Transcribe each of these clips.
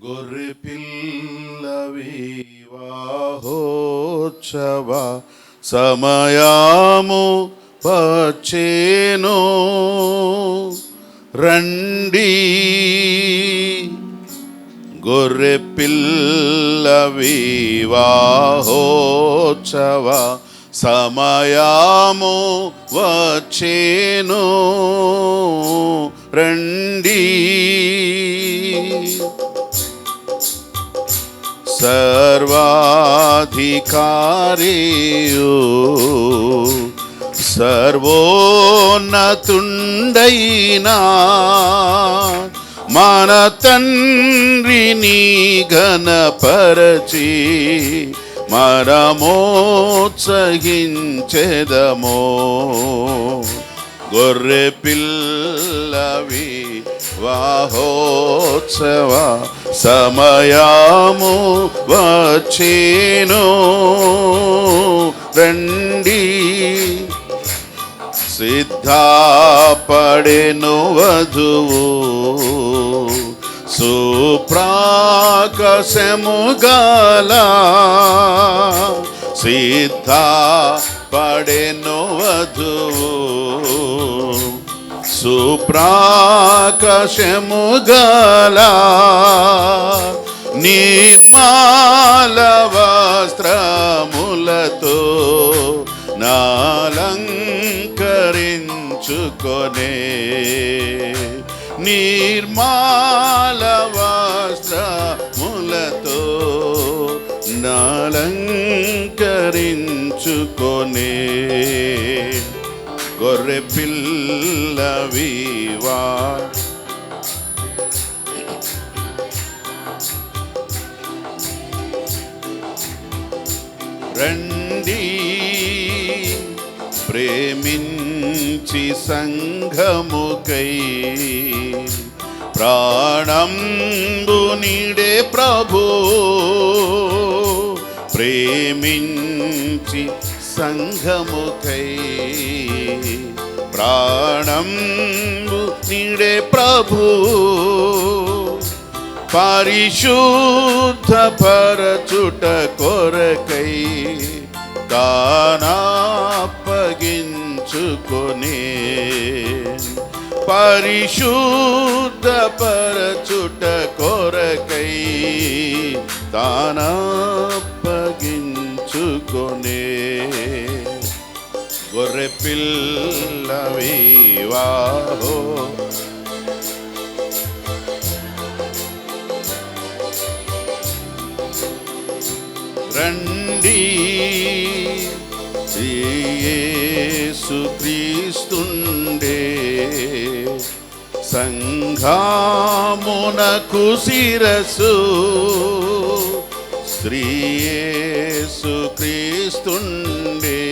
గొర్రె పిల్ల వివాహోత్సవ సమయము వచ్చెను, రండి. గొర్రె పిల్ల వివాహోత్సవ సమయము వచ్చెను, రండి. సర్వాధికారియు సర్వోన్నతుండైనా మన తండ్రిని ఘనపరచి మనమోత్సహించెదమో. గొర్రె పిల్ల వివాహోత్సవ సమయము వచ్చెను, రండి. సిద్ధపడెను వధువు సుప్రాకాశము గల, సిద్ధపడెను వధువు సుప్రాకాశము గల, నిర్మల వస్త్రములతో నాలంకరించుకొనే, నిర్మల వస్త్రములతో నాలంకరించుకొనే. గొర్రె పిల్ల రండి. ప్రేమించి సంఘముకై ప్రాణంబు నీడే ప్రభు, ప్రేమించి సంఘముకై ప్రాణంబు నీడే ప్రభు, పరిశుద్ధ పరచుట కొరకై తానప్పగించుకొనే, పరిశుద్ధ పరచుట కొరకై తానప్పగించుకొనే. గొర్రె పిల్ల వివాహో రండి. యేసు క్రీస్తుండే సంఘమునకు శిరసు, శ్రీ యేసు క్రీస్తుండే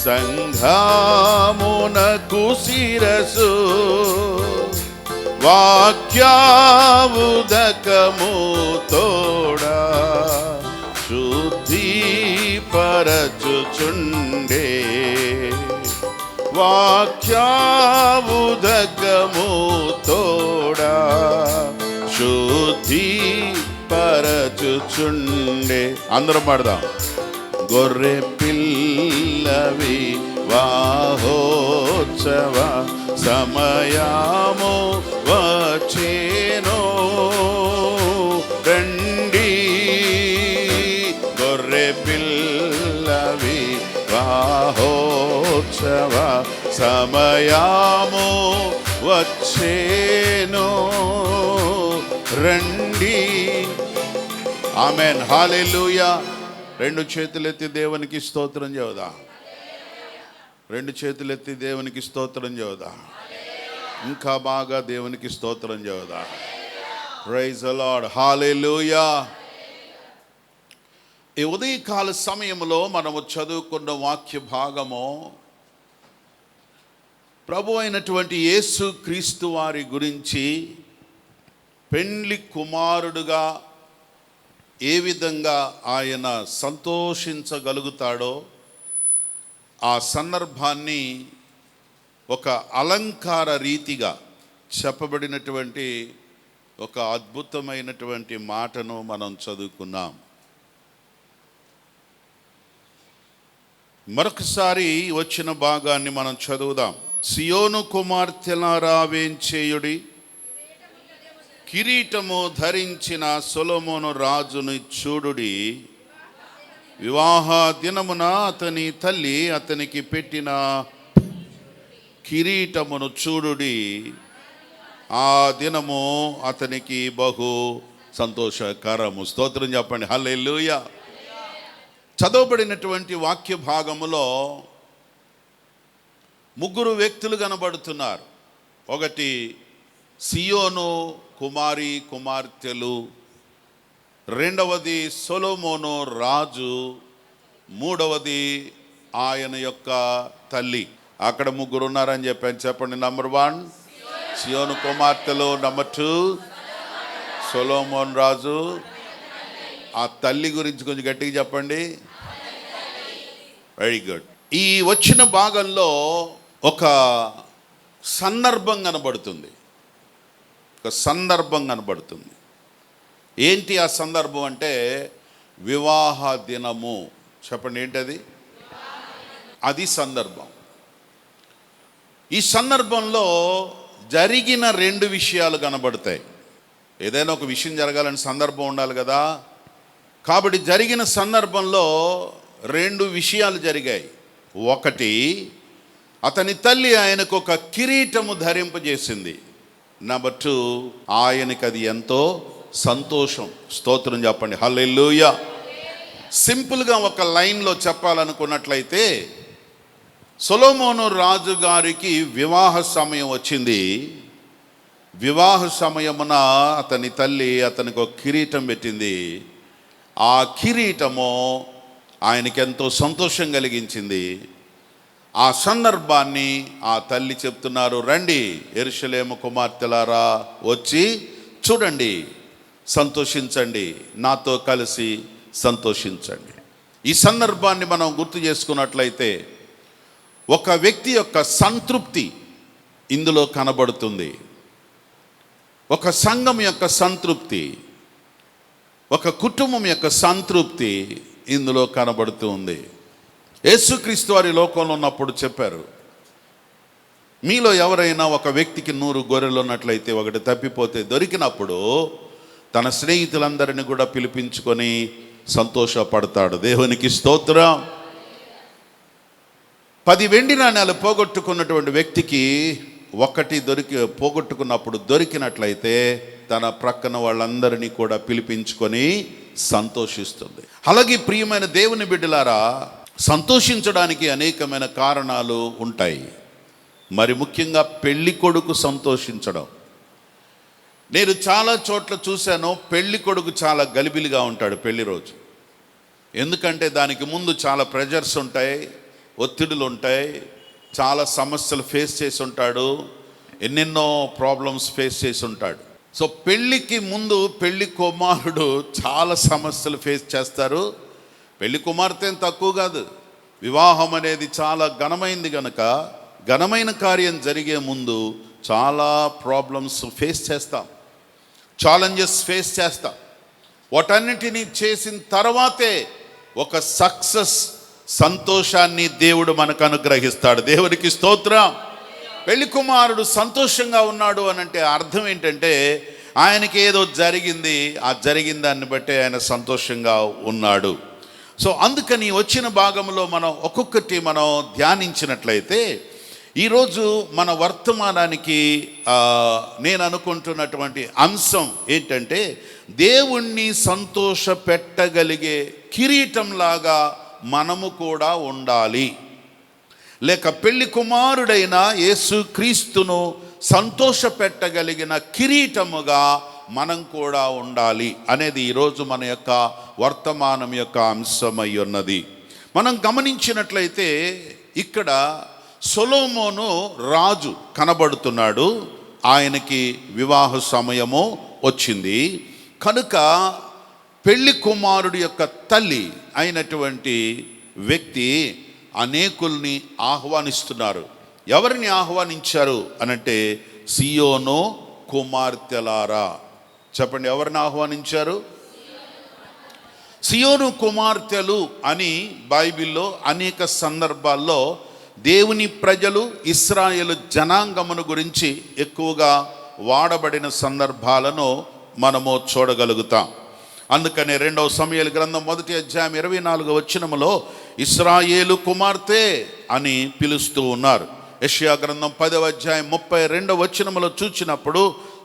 సంఘమునకు శిరసు, వాక్యావుదకము తోడా శుద్ధి పరచుచుండే, వాక్యావుదకము తోడా శుద్ధి పరచుచుండే. అందరం పాడదాం. గొర్రె పిల్ల వివాహోత్సవ సమయము వచ్చెను, రండి. గొర్రె పిల్ల వివాహోత్సవ సమయము వచ్చెను, రండి. ఆమేన్, హల్లెలూయా. రెండు చేతులెత్తి దేవునికి స్తోత్రం చెబుదాం. రెండు చేతులెత్తి దేవునికి స్తోత్రం చెబుదాం. ఇంకా బాగా దేవునికి స్తోత్రం చెబుదాం. ప్రైజ్ ది లార్డ్, హల్లెలూయా. ఈ ఉదయకాల సమయంలో మనము చదువుకున్న వాక్య భాగము ప్రభు అయినటువంటి యేసు క్రీస్తు వారి గురించి, పెండ్లి కుమారుడుగా ఏ విధంగా ఆయన సంతోషించగలుగుతాడో ఆ సందర్భాన్ని ఒక అలంకార రీతిగా చెప్పబడినటువంటి ఒక అద్భుతమైనటువంటి మాటను మనం చదువుకున్నాం. మరొకసారి వచ్చిన భాగాన్ని మనం చదువుదాం. సియోను కుమార్తెలారా వేంచేయుడి, కిరీటము ధరించిన సొలొమోను రాజుని చూడుడి. వివాహ దినమున అతని తల్లి అతనికి పెట్టిన కిరీటమును చూడుడి. ఆ దినము అతనికి బహు సంతోషకరము. స్తోత్రం చెప్పండి, హల్లెలూయా. చదవబడినటువంటి వాక్య భాగములో ముగ్గురు వ్యక్తులు కనబడుతున్నారు. ఒకటి సియోను కుమార్తెలు, రెండవది సొలొమోను రాజు, మూడవది ఆయన యొక్క తల్లి. అక్కడ ముగ్గురు ఉన్నారని చెప్పండి. నంబర్ 1 సియోను కుమార్తెలు, నంబర్ 2 సొలొమోను రాజు. ఆ తల్లి గురించి కొంచెం గట్టిగా చెప్పండి. Very good. ఈ వచ్చిన భాగంలో ఒక సందర్భం కనబడుతుంది. ఏంటి ఆ సందర్భం అంటే వివాహ దినము. చెప్పండి, ఏంటది? అది సందర్భం. ఈ సందర్భంలో జరిగిన 2 విషయాలు కనబడతాయి. ఏదైనా ఒక విషయం జరగాలని సందర్భం ఉండాలి కదా. కాబట్టి జరిగిన సందర్భంలో 2 విషయాలు జరిగాయి. ఒకటి, అతని తల్లి ఆయనకు ఒక కిరీటము ధరింపజేసింది. నంబర్ 2, ఆయనకి అది ఎంతో సంతోషం. స్తోత్రం చెప్పండి, హల్లెలూయా. సింపుల్గా ఒక లైన్లో చెప్పాలనుకున్నట్లయితే, సొలొమోను రాజు గారికి వివాహ సమయం వచ్చింది. వివాహ సమయమున అతని తల్లి అతనికి ఒక కిరీటం పెట్టింది. ఆ కిరీటము ఆయనకి ఎంతో సంతోషం కలిగించింది. ఆ సందర్భాన్ని ఆ తల్లి చెప్తున్నారు, రండి యెరూషలేము కుమార్తెలారా, వచ్చి చూడండి, సంతోషించండి, నాతో కలిసి సంతోషించండి. ఈ సందర్భాన్ని మనం గుర్తు చేసుకున్నట్లయితే ఒక వ్యక్తి యొక్క సంతృప్తి ఇందులో కనబడుతుంది. ఒక సంఘం యొక్క సంతృప్తి, ఒక కుటుంబం యొక్క సంతృప్తి ఇందులో కనబడుతూ ఉంది. యేసుక్రీస్తు వారి లోకంలో ఉన్నప్పుడు చెప్పారు, మీలో ఎవరైనా ఒక వ్యక్తికి 100 గొర్రెలు ఉన్నట్లయితే ఒకటి తప్పిపోతే దొరికినప్పుడు తన స్నేహితులందరినీ కూడా పిలిపించుకొని సంతోషపడతాడు. దేవునికి స్తోత్రం. 10 వెండి నాణ్యాలు పోగొట్టుకున్నటువంటి వ్యక్తికి ఒకటి పోగొట్టుకున్నప్పుడు దొరికినట్లయితే తన ప్రక్కన వాళ్ళందరినీ కూడా పిలిపించుకొని సంతోషిస్తుంది. అలాగే ప్రియమైన దేవుని బిడ్డలారా, సంతోషించడానికి అనేకమైన కారణాలు ఉంటాయి. మరి ముఖ్యంగా పెళ్లి కొడుకు సంతోషించడం. నేను చాలా చోట్ల చూశాను, పెళ్లి కొడుకు చాలా గలిబిలిగా ఉంటాడు పెళ్లి రోజు. ఎందుకంటే దానికి ముందు చాలా ప్రెజర్స్ ఉంటాయి, ఒత్తిడులు ఉంటాయి, చాలా సమస్యలు ఫేస్ చేసి ఉంటాడు, ఎన్నెన్నో ప్రాబ్లమ్స్ ఫేస్ చేసి ఉంటాడు. సో పెళ్ళికి ముందు పెళ్లి కుమారుడు చాలా సమస్యలు ఫేస్ చేస్తారు. పెళ్లి కుమార్తె తక్కువ కాదు. వివాహం అనేది చాలా ఘనమైంది కనుక ఘనమైన కార్యం జరిగే ముందు చాలా ప్రాబ్లమ్స్ ఫేస్ చేస్తాం, ఛాలెంజెస్ ఫేస్ చేస్తాం. వాటన్నిటినీ చేసిన తర్వాతే ఒక సక్సెస్, సంతోషాన్ని దేవుడు మనకు అనుగ్రహిస్తాడు. దేవునికి స్తోత్రం. పెళ్లి కుమారుడు సంతోషంగా ఉన్నాడు అని అంటే అర్థం ఏంటంటే ఆయనకి ఏదో జరిగింది, ఆ జరిగిన దాన్ని బట్టి ఆయన సంతోషంగా ఉన్నాడు. సో అందుకని వచ్చిన భాగంలో మనం ఒక్కొక్కటి మనం ధ్యానించినట్లయితే ఈరోజు మన వర్తమానానికి నేను అనుకుంటున్నటువంటి అంశం ఏంటంటే దేవుణ్ణి సంతోష పెట్టగలిగే కిరీటంలాగా మనము కూడా ఉండాలి, లేక పెళ్లి కుమారుడైన యేసుక్రీస్తును సంతోష పెట్టగలిగిన కిరీటముగా మనం కూడా ఉండాలి అనేది ఈరోజు మన యొక్క వర్తమానం యొక్క అంశమై ఉన్నది. మనం గమనించినట్లయితే ఇక్కడ సొలొమోను రాజు కనబడుతున్నాడు. ఆయనకి వివాహ సమయము వచ్చింది కనుక పెళ్లి కుమారుడి యొక్క తల్లి అయినటువంటి వ్యక్తి అనేకుల్ని ఆహ్వానిస్తున్నారు. ఎవరిని ఆహ్వానించారు అనంటే సియోను కుమార్తెలారా. చెప్పండి, ఎవరిని ఆహ్వానించారు? సియోను కుమార్తెలు అని బైబిల్లో అనేక సందర్భాల్లో దేవుని ప్రజలు, ఇశ్రాయేలు జనాంగమును గురించి ఎక్కువగా వాడబడిన సందర్భాలను మనము చూడగలుగుతాం. అందుకనే 2వ సమూయేలు గ్రంథం 1వ అధ్యాయం 24వ వచనములో ఇశ్రాయేలు కుమార్తె అని పిలుస్తూ ఉన్నారు. యెషయా గ్రంథం 10వ అధ్యాయం 32వ వచనములో చూచినప్పుడు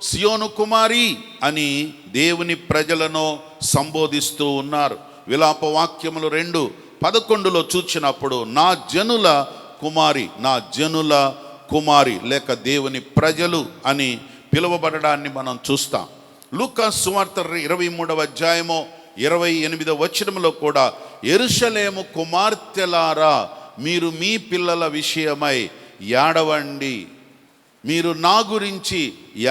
సియోను కుమారి అని దేవుని ప్రజలను సంబోధిస్తూ ఉన్నారు. విలాప వాక్యములు 2:11లో చూచినప్పుడు నా జనుల కుమారి, నా జనుల కుమారి లేక దేవుని ప్రజలు అని పిలువబడడాన్ని మనం చూస్తాం. లూకా సువార్త 23వ అధ్యాయము 28వ వచనములో కూడా యెరూషలేము కుమార్తెలారా మీరు మీ పిల్లల విషయమై ఏడవండి, మీరు నా గురించి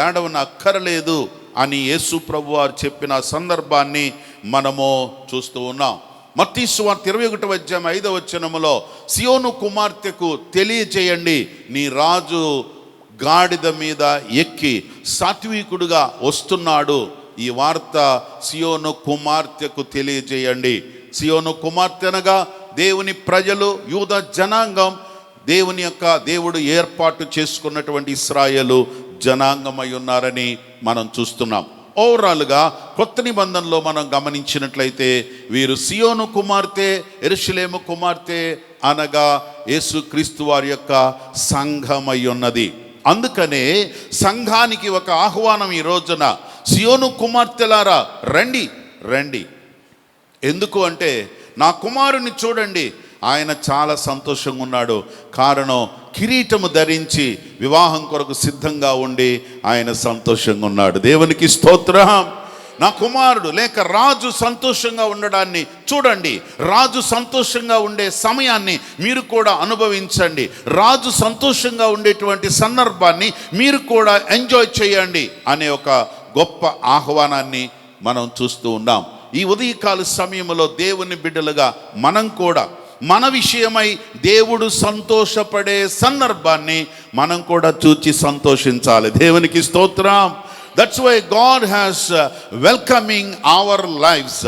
ఏడవనక్కరలేదు అని యేసు ప్రభువారు చెప్పిన సందర్భాన్ని మనము చూస్తూ ఉన్నాం. మత్తయి సువార్త 21వ అధ్యాయం 5వ వచనములో సియోను కుమార్తెకు తెలియచేయండి, నీ రాజు గాడిద మీద ఎక్కి సాత్వికుడుగా వస్తున్నాడు. ఈ వార్త సియోను కుమార్తెకు తెలియజేయండి. సియోను కుమార్తె అనగా దేవుని ప్రజలు, యూద జనాంగం, దేవుడు ఏర్పాటు చేసుకున్నటువంటి ఇశ్రాయేలు జనాంగమై ఉన్నారని మనం చూస్తున్నాం. ఓవరాల్గా కొత్త నిబంధనలో మనం గమనించినట్లయితే వీరు సియోను కుమార్తె, యెరూషలేము కుమార్తె అనగా యేసుక్రీస్తు వారి యొక్క సంఘమై ఉన్నది. అందుకనే సంఘానికి ఒక ఆహ్వానం ఈ రోజున, సియోను కుమార్తెలారా రండి రండి. ఎందుకు అంటే నా కుమారుని చూడండి, ఆయన చాలా సంతోషంగా ఉన్నాడు. కారణం, కిరీటము ధరించి వివాహం కొరకు సిద్ధంగా ఉండి ఆయన సంతోషంగా ఉన్నాడు. దేవునికి స్తోత్రం. నా కుమారుడు లేక రాజు సంతోషంగా ఉండడాన్ని చూడండి. రాజు సంతోషంగా ఉండే సమయాన్ని మీరు కూడా అనుభవించండి. రాజు సంతోషంగా ఉండేటువంటి సందర్భాన్ని మీరు కూడా ఎంజాయ్ చేయండి అనే ఒక గొప్ప ఆహ్వానాన్ని మనం చూస్తూ ఉన్నాం. ఈ ఉదయకాల సమయంలో దేవుని బిడ్డలుగా మనం కూడా మన విషయమై దేవుడు సంతోషపడే సందర్భాన్ని మనం కూడా చూచి సంతోషించాలి. దేవునికి స్తోత్రం. That's why God has welcoming our lives,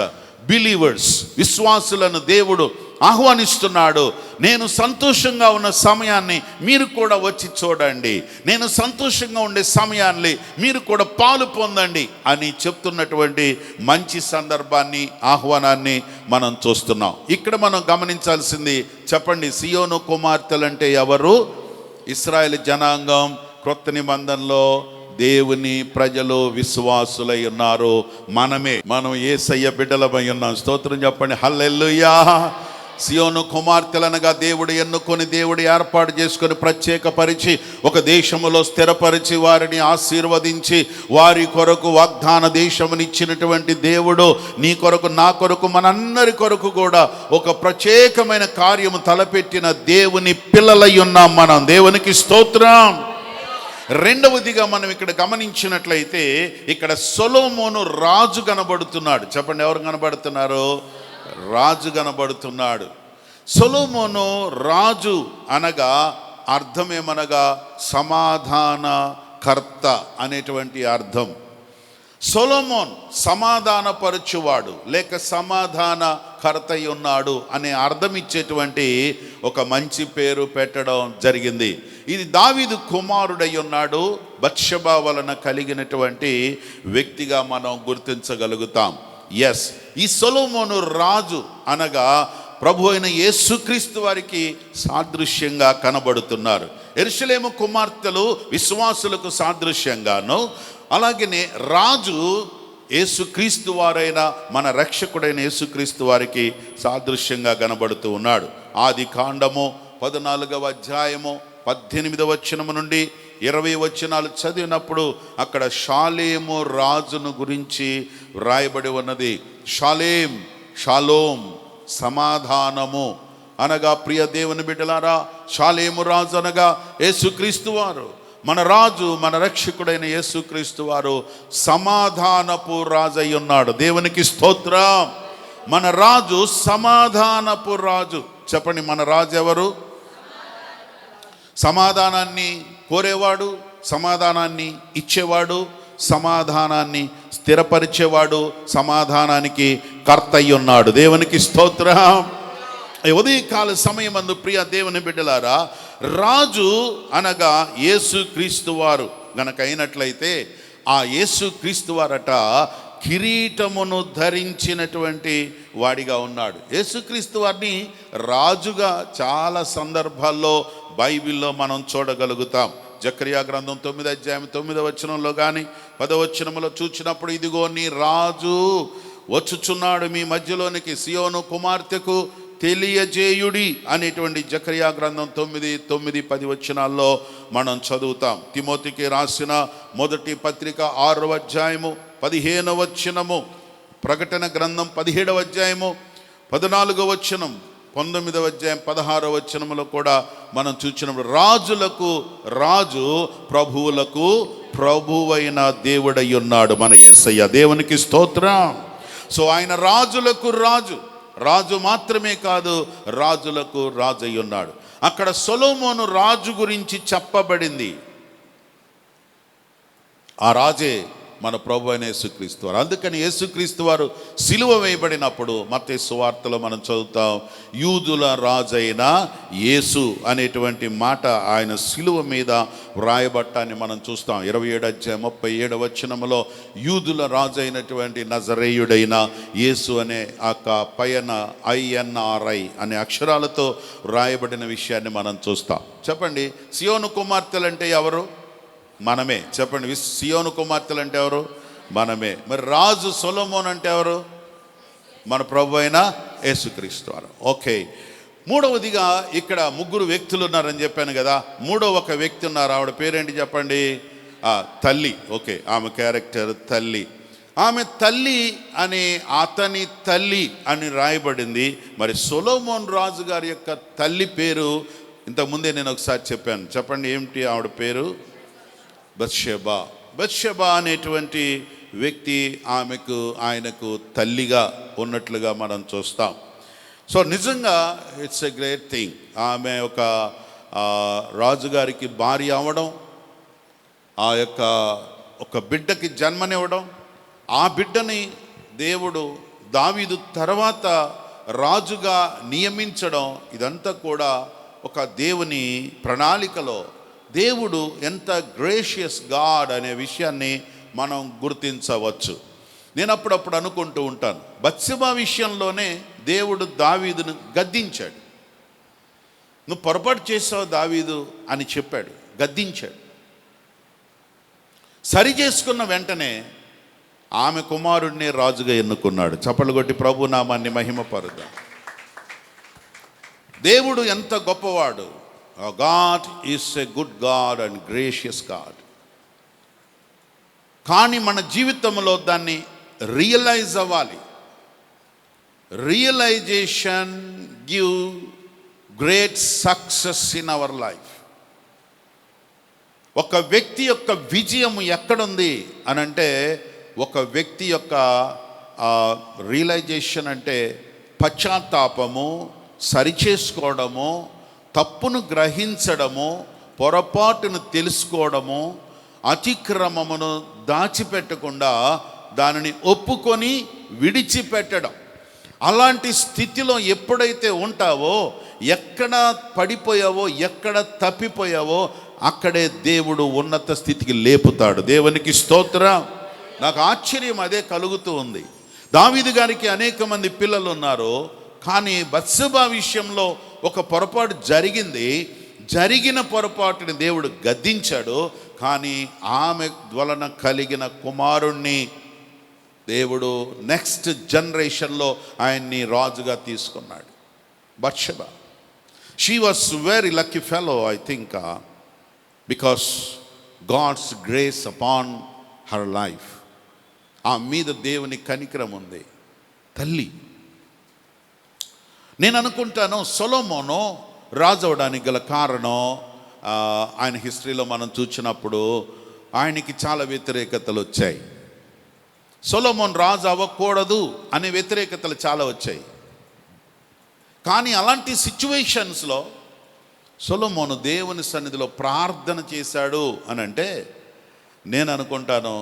believers. విశ్వాసులను దేవుడు ఆహ్వానిస్తున్నాడు. నేను సంతోషంగా ఉన్న సమయాన్ని మీరు కూడా వచ్చి చూడండి, నేను సంతోషంగా ఉండే సమయాన్ని మీరు కూడా పాలు పొందండి అని చెప్తున్నటువంటి మంచి సందర్భాన్ని, ఆహ్వానాన్ని మనం చూస్తున్నాం. ఇక్కడ మనం గమనించాల్సింది, చెప్పండి, సియోను కుమార్తెలంటే ఎవరు? ఇశ్రాయేలు జనాంగం. క్రొత్త నిబంధనలో దేవుని ప్రజలు, విశ్వాసులై ఉన్నారు. మనం యేసయ్య బిడ్డలమై ఉన్నాం. స్తోత్రం చెప్పండి, హల్లెలూయా. సియోను కుమార్తెలనగా దేవుడు ఎన్నుకొని, దేవుడు ఏర్పాటు చేసుకొని, ప్రత్యేకపరిచి, ఒక దేశములో స్థిరపరిచి, వారిని ఆశీర్వదించి, వారి కొరకు వాగ్దాన దేశమునిచ్చినటువంటి దేవుడు నీ కొరకు, నా కొరకు, మనందరి కొరకు కూడా ఒక ప్రత్యేకమైన కార్యము తలపెట్టిన దేవుని పిల్లలై ఉన్నాం మనం. దేవునికి స్తోత్రం. రెండవదిగా మనం ఇక్కడ గమనించినట్లయితే ఇక్కడ సొలొమోను రాజు కనబడుతున్నాడు. చెప్పండి, ఎవరు కనబడుతున్నారు? రాజు కనబడుతున్నాడు. సొలొమోను రాజు అనగా అర్థమేమనగా సమాధానకర్త అనేటువంటి అర్థం. సొలొమోన్ సమాధానపరచువాడు లేక సమాధానకర్త ఉన్నాడు అనే అర్థం ఇచ్చేటువంటి ఒక మంచి పేరు పెట్టడం జరిగింది. ఇది దావీదు కుమారుడై ఉన్నాడు. బత్షెబా వలన కలిగినటువంటి వ్యక్తిగా మనం గుర్తించగలుగుతాం. ఎస్, ఈ సొలొమోను రాజు అనగా ప్రభు అయిన యేసుక్రీస్తు వారికి సాదృశ్యంగా కనబడుతున్నారు. యెరూషలేము కుమార్తెలు విశ్వాసులకు సాదృశ్యంగాను, అలాగనే రాజు యేసుక్రీస్తు వారైన మన రక్షకుడైన యేసుక్రీస్తు వారికి సాదృశ్యంగా కనబడుతూ ఉన్నాడు. ఆది కాండము 14వ అధ్యాయము 18వ వచనము నుండి 20 వచనాలు చదివినప్పుడు అక్కడ షాలేము రాజును గురించి వ్రాయబడి ఉన్నది. షాలేం, షాలోం, సమాధానము అనగా, ప్రియ దేవుని బిడ్డలారా, షాలేము రాజు అనగా యేసుక్రీస్తు వారు, మన రాజు, మన రక్షకుడైన యేసుక్రీస్తు వారు సమాధానపు రాజు అయి ఉన్నాడు. దేవునికి స్తోత్రం. మన రాజు సమాధానపు రాజు. చెప్పండి, మన రాజు ఎవరు? సమాధానాన్ని కోరేవాడు, సమాధానాన్ని ఇచ్చేవాడు, సమాధానాన్ని స్థిరపరిచేవాడు, సమాధానానికి కర్త అయి ఉన్నాడు. దేవునికి స్తోత్రం. ఉదయకాల సమయమందు ప్రియ దేవుని బిడ్డలారా, రాజు అనగా యేసుక్రీస్తు వారు గనక అయినట్లయితే ఆ యేసుక్రీస్తు వారట కిరీటమును ధరించినటువంటి వాడిగా ఉన్నాడు. యేసుక్రీస్తు వారిని రాజుగా చాలా సందర్భాల్లో బైబిల్లో మనం చూడగలుగుతాం. జకర్యా గ్రంథం 9వ అధ్యాయం 9వ వచనంలో కానీ 10వ వచనంలో చూచినప్పుడు, ఇదిగో నీ రాజు వచ్చుచున్నాడు మీ మధ్యలోనికి, సియోను కుమార్తెకు తెలియజేయుడి అనేటువంటి జకర్యా గ్రంథం 9, 10 వచనాల్లో మనం చదువుతాం. తిమోతికి రాసిన మొదటి పత్రిక 6వ అధ్యాయము 15వ వచనము, ప్రకటన గ్రంథం 17వ అధ్యాయము 14వ వచనం, 19వ అధ్యాయం 16వ వచనములో కూడా మనం చూసినప్పుడు రాజులకు రాజు, ప్రభువులకు ప్రభువైన దేవుడై ఉన్నాడు మన యేసయ్య. దేవునికి స్తోత్రం. సో ఆయన రాజులకు రాజు, రాజు మాత్రమే కాదు, రాజులకు రాజు అయి ఉన్నాడు. అక్కడ సొలొమోను రాజు గురించి చెప్పబడింది. ఆ రాజే మన ప్రభు అయిన యేసుక్రీస్తు వారు. అందుకని యేసుక్రీస్తు వారు సిలువ వేయబడినప్పుడు మత్తయి సువార్తలో మనం చదువుతాం, యూదుల రాజైన యేసు అనేటువంటి మాట ఆయన సిలువ మీద వ్రాయబట్టాన్ని మనం చూస్తాం. 27వ అధ్యాయం 37వ వచనములో యూదుల రాజు అయినటువంటి నజరేయుడైన యేసు అనే ఆ పైన INRI అనే అక్షరాలతో వ్రాయబడిన విషయాన్ని మనం చూస్తాం. చెప్పండి, సియోను కుమార్తెలు అంటే ఎవరు? మనమే. చెప్పండి, సియోను కుమార్తెలు అంటే ఎవరు? మనమే. మరి రాజు సొలొమోన్ అంటే ఎవరు? మన ప్రభు అయిన యేసుక్రీస్తు వారు. ఓకే, మూడవదిగా ఇక్కడ ముగ్గురు వ్యక్తులు ఉన్నారని చెప్పాను కదా. మూడవ ఒక వ్యక్తి ఉన్నారు. ఆవిడ పేరేంటి చెప్పండి? తల్లి. ఓకే, ఆమె క్యారెక్టర్ తల్లి. ఆమె తల్లి అని, అతని తల్లి అని రాయబడింది. మరి సొలొమోన్ రాజు గారి యొక్క తల్లి పేరు ఇంతకుముందే నేను ఒకసారి చెప్పాను. చెప్పండి, ఏమిటి ఆవిడ పేరు? బత్షెబా. బత్షెబా అనేటువంటి వ్యక్తి ఆయనకు తల్లిగా ఉన్నట్లుగా మనం చూస్తాం. సో నిజంగా ఇట్స్ ఎ గ్రేట్ థింగ్. ఆమె రాజుగారికి భార్య అవ్వడం, ఆ యొక్క ఒక బిడ్డకి జన్మనివ్వడం, ఆ బిడ్డని దేవుడు దావీదు తర్వాత రాజుగా నియమించడం, ఇదంతా కూడా ఒక దేవుని ప్రణాళికలో దేవుడు ఎంత గ్రేషియస్ గాడ్ అనే విషయాన్ని మనం గుర్తించవచ్చు. నేను అప్పుడప్పుడు అనుకుంటూ ఉంటాను, బత్షెబా విషయంలోనే దేవుడు దావీదును గద్దించాడు. నువ్వు పొరపాటు చేసావు దావీదు అని చెప్పాడు, గద్దించాడు. సరి చేసుకున్న వెంటనే ఆమె కుమారుడిని రాజుగా ఎన్నుకున్నాడు. చప్పలు కొట్టి ప్రభు నామాన్ని మహిమపరుద్దాం. దేవుడు ఎంత గొప్పవాడు. God is a good God and gracious God. కానీ మన జీవితంలో దాన్ని రియలైజ్ అవ్వాలి. Realization give great success in our life. ఒక వ్యక్తి యొక్క విజయం ఎక్కడుంది అని అంటే, ఒక వ్యక్తి యొక్క రియలైజేషన్ అంటే పశ్చాత్తాపము, సరిచేసుకోవడము, తప్పును గ్రహించడము, పొరపాటును తెలుసుకోవడము, అతిక్రమమును దాచిపెట్టకుండా దానిని ఒప్పుకొని విడిచిపెట్టడం. అలాంటి స్థితిలో ఎప్పుడైతే ఉంటావో, ఎక్కడ పడిపోయావో, ఎక్కడ తప్పిపోయావో అక్కడే దేవుడు ఉన్నత స్థితికి లేపుతాడు. దేవునికి స్తోత్రం. నాకు ఆశ్చర్యం అదే కలుగుతూ ఉంది. దావీదు గారికి అనేక మంది పిల్లలు ఉన్నారు, కానీ బత్షెబా విషయంలో ఒక పొరపాటు జరిగింది. జరిగిన పొరపాటుని దేవుడు గద్దించాడు. కానీ ఆమె వలన కలిగిన కుమారుణ్ణి దేవుడు నెక్స్ట్ జనరేషన్లో ఆయన్ని రాజుగా తీసుకున్నాడు. Bathsheba, she was very lucky fellow, I think, because God's grace upon her life. ఆ మీద దేవుని కనికరం ఉంది. తల్లి. నేను అనుకుంటాను సొలొమోను రాజు అవడానికి గల కారణం, ఆయన హిస్టరీలో మనం చూసినప్పుడు ఆయనకి చాలా వ్యతిరేకతలు వచ్చాయి. సొలొమోన్ రాజు అవ్వకూడదు అనే వ్యతిరేకతలు చాలా వచ్చాయి. కానీ అలాంటి సిచ్యువేషన్స్లో సొలొమోను దేవుని సన్నిధిలో ప్రార్థన చేశాడు అని అంటే, నేను అనుకుంటాను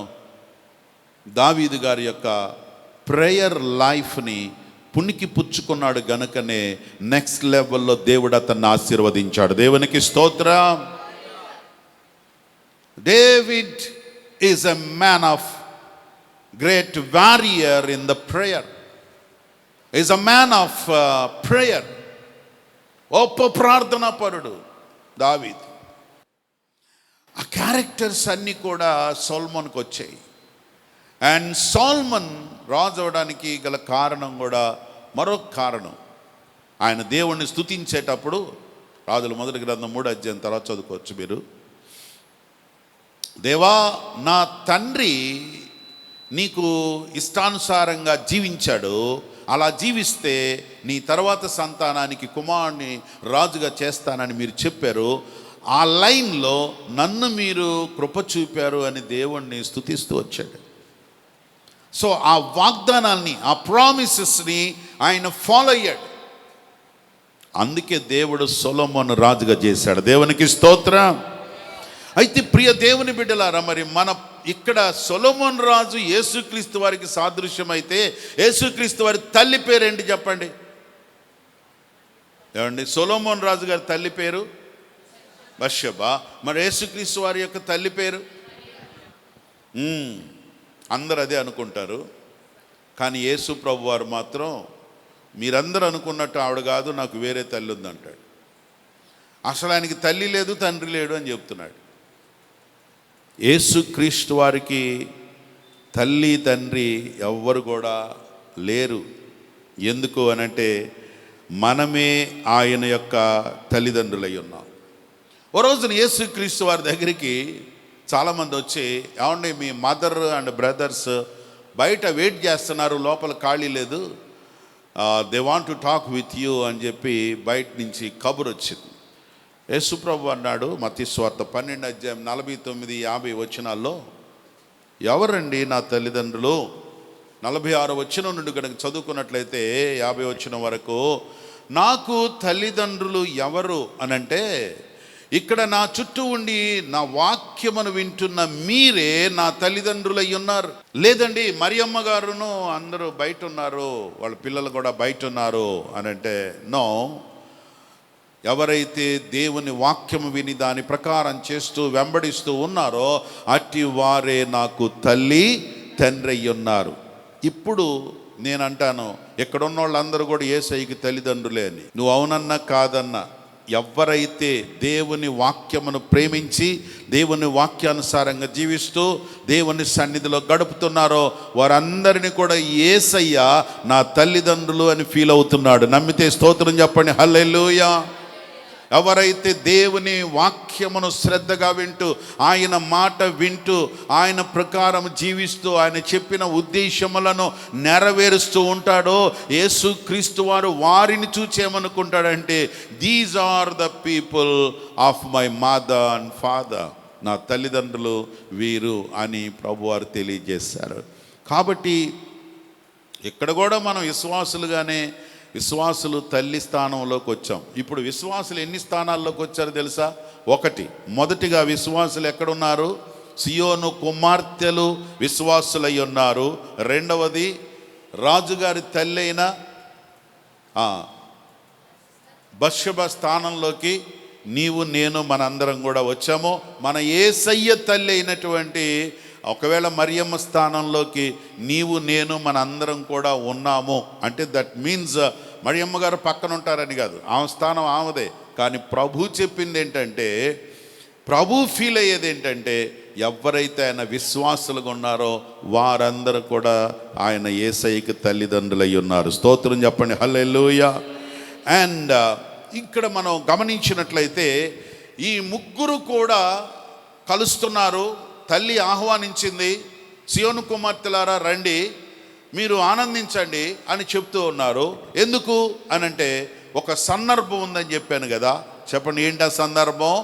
దావీదు గారి యొక్క ప్రేయర్ లైఫ్ని పుణికి పుచ్చుకున్నాడు గనుకనే నెక్స్ట్ లెవెల్లో దేవుడు అతన్ని ఆశీర్వదించాడు. దేవునికి స్తోత్రం. David is a man of great warrior in the prayer, is a man of prayer. గొప్ప ప్రార్థనా పరుడు దావీదు. ఆ క్యారెక్టర్స్ అన్నీ కూడా సొలొమోనుకు వచ్చాయి. అండ్ సొలొమోన్ రాజు అవడానికి గల కారణం కూడా మరొక కారణం, ఆయన దేవుణ్ణి స్తుతించేటప్పుడు, రాజుల మొదటి గ్రంథం 3వ అధ్యాయం తర్వాత చదువుకోవచ్చు మీరు. దేవా, నా తండ్రి నీకు ఇష్టానుసారంగా జీవించాడు, అలా జీవిస్తే నీ తర్వాత సంతానానికి కుమారుని రాజుగా చేస్తానని మీరు చెప్పారు. ఆ లైన్లో నన్ను మీరు కృప చూపారు అని దేవుణ్ణి స్తుతిస్తూ వచ్చాడు. సో ఆ వాగ్దానాల్ని, ఆ ప్రామిసెస్ని ఆయన ఫాలో అయ్యాడు. అందుకే దేవుడు సొలొమోను రాజుగా చేశాడు. దేవునికి స్తోత్రం. అయితే ప్రియ దేవుని బిడ్డలారా, మరి మన ఇక్కడ సొలొమోను రాజు యేసుక్రీస్తు వారికి సాదృశ్యం అయితే, యేసుక్రీస్తు వారి తల్లి పేరేంటి చెప్పండి? ఏమండి, సొలొమోను రాజు గారి తల్లి పేరు బత్షెబా. మరి యేసుక్రీస్తు వారి యొక్క తల్లి పేరు? అందరూ అదే అనుకుంటారు. కానీ యేసు ప్రభు వారు మాత్రం మీరందరూ అనుకున్నట్టు ఆవిడ కాదు, నాకు వేరే తల్లి ఉందంటాడు. అసలు ఆయనకి తల్లి లేదు, తండ్రి లేడు అని చెప్తున్నాడు. యేసుక్రీస్తు వారికి తల్లి తండ్రి ఎవ్వరు కూడా లేరు. ఎందుకు అనంటే మనమే ఆయన యొక్క తల్లిదండ్రులై ఉన్నాం. ఓ రోజున యేసుక్రీస్తు వారి దగ్గరికి చాలామంది వచ్చి, ఏమండి మీ మదర్ అండ్ బ్రదర్స్ బయట వెయిట్ చేస్తున్నారు, లోపల ఖాళీ లేదు, they want to talk with you అని చెప్పి బయట నుంచి కబురు వచ్చింది. యేసుప్రభు అన్నాడు మత్తయి సువార్త 12వ అధ్యాయం 49-50 వచనాల్లో, ఎవరండి నా తల్లిదండ్రులు? 46వ వచనం నుండి కనుక చదువుకున్నట్లయితే 50వ వచనం వరకు, నాకు తల్లిదండ్రులు ఎవరు అనంటే, ఇక్కడ నా చుట్టూ ఉండి నా వాక్యమును వింటున్న మీరే నా తల్లిదండ్రులై ఉన్నారు. లేదండి మరియమ్మ గారును అందరూ బయట ఉన్నారు, వాళ్ళ పిల్లలు కూడా బయట ఉన్నారు అనంటే, నో, ఎవరైతే దేవుని వాక్యము విని దాని ప్రకారం చేస్తూ వెంబడిస్తూ ఉన్నారో అట్టి వారే నాకు తల్లి తండ్రి అయి ఉన్నారు. ఇప్పుడు నేనంటాను, ఎక్కడున్న వాళ్ళందరూ కూడా యేసయ్యకి తల్లిదండ్రులే అని. నువ్వు అవునన్నా కాదన్నా, ఎవరైతే దేవుని వాక్యమును ప్రేమించి దేవుని వాక్యానుసారంగా జీవిస్తూ దేవుని సన్నిధిలో గడుపుతున్నారో వారందరినీ కూడా యేసయ్య నా తల్లిదండ్రులు అని ఫీల్ అవుతున్నాడు. నమ్మితే స్తోత్రం చెప్పండి, హల్లెలూయా. ఎవరైతే దేవుని వాక్యమును శ్రద్ధగా వింటూ, ఆయన మాట వింటూ, ఆయన ప్రకారం జీవిస్తూ, ఆయన చెప్పిన ఉద్దేశములను నెరవేరుస్తూ ఉంటాడో, యేసుక్రీస్తు వారు వారిని చూచేమనుకుంటాడంటే, these are the people of my mother and father, నా తల్లిదండ్రులు వీరు అని ప్రభువారు తెలియజేశారు. కాబట్టి ఇక్కడ కూడా మనం విశ్వాసులు తల్లి స్థానంలోకి వచ్చాం. ఇప్పుడు విశ్వాసులు ఎన్ని స్థానాల్లోకి వచ్చారో తెలుసా? మొదటిగా విశ్వాసులు ఎక్కడున్నారు? సియోను కుమార్తెలు విశ్వాసులై ఉన్నారు. రెండవది రాజుగారి తల్లి అయిన బత్షెబ స్థానంలోకి నీవు నేను మనందరం కూడా వచ్చాము. మన యేసయ్య తల్లి అయినటువంటి ఒకవేళ మరియమ్మ స్థానంలోకి నీవు నేను మనందరం కూడా ఉన్నాము అంటే దట్ మీన్స్ మరియమ్మ గారు పక్కన ఉంటారని కాదు, ఆమె స్థానం ఆమెదే. కానీ ప్రభు చెప్పింది ఏంటంటే, ప్రభు ఫీల్ అయ్యేది ఏంటంటే, ఎవరైతే ఆయన విశ్వాసులుగా ఉన్నారో వారందరూ కూడా ఆయన యేసయ్యకి తల్లిదండ్రులై ఉన్నారు. స్తోత్రం చెప్పండి, హల్లెలూయా. అండ్ ఇక్కడ మనం గమనించినట్లయితే ఈ ముగ్గురు కూడా కలుస్తున్నారు. తల్లి ఆహ్వానించింది, సియోను కుమార్తెలారా రండి, మీరు ఆనందించండి అని చెప్తూ ఉన్నారు. ఎందుకు అనంటే ఒక సందర్భం ఉందని చెప్పాను కదా. చెప్పండి, ఏంటి ఆ సందర్భం?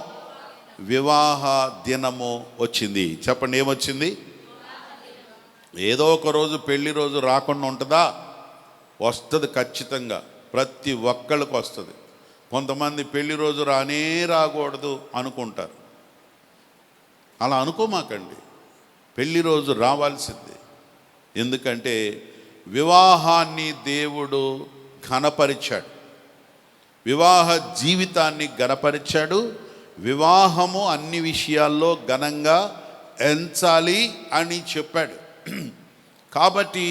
వివాహ దినము వచ్చింది. చెప్పండి, ఏమొచ్చింది? ఏదో ఒక రోజు పెళ్లి రోజు రాకుండా ఉంటుందా? వస్తుంది ఖచ్చితంగా, ప్రతి ఒక్కళ్ళకి వస్తుంది. కొంతమంది పెళ్లి రోజు రాకూడదు అనుకుంటారు. అలా అనుకోమాకండి, పెళ్లి రోజు రావాల్సిందే. ఎందుకంటే వివాహాన్ని దేవుడు ఘనపరిచాడు, వివాహ జీవితాన్ని ఘనపరిచాడు. వివాహము అన్ని విషయాల్లో ఘనంగా ఎంచాలి అని చెప్పాడు. కాబట్టి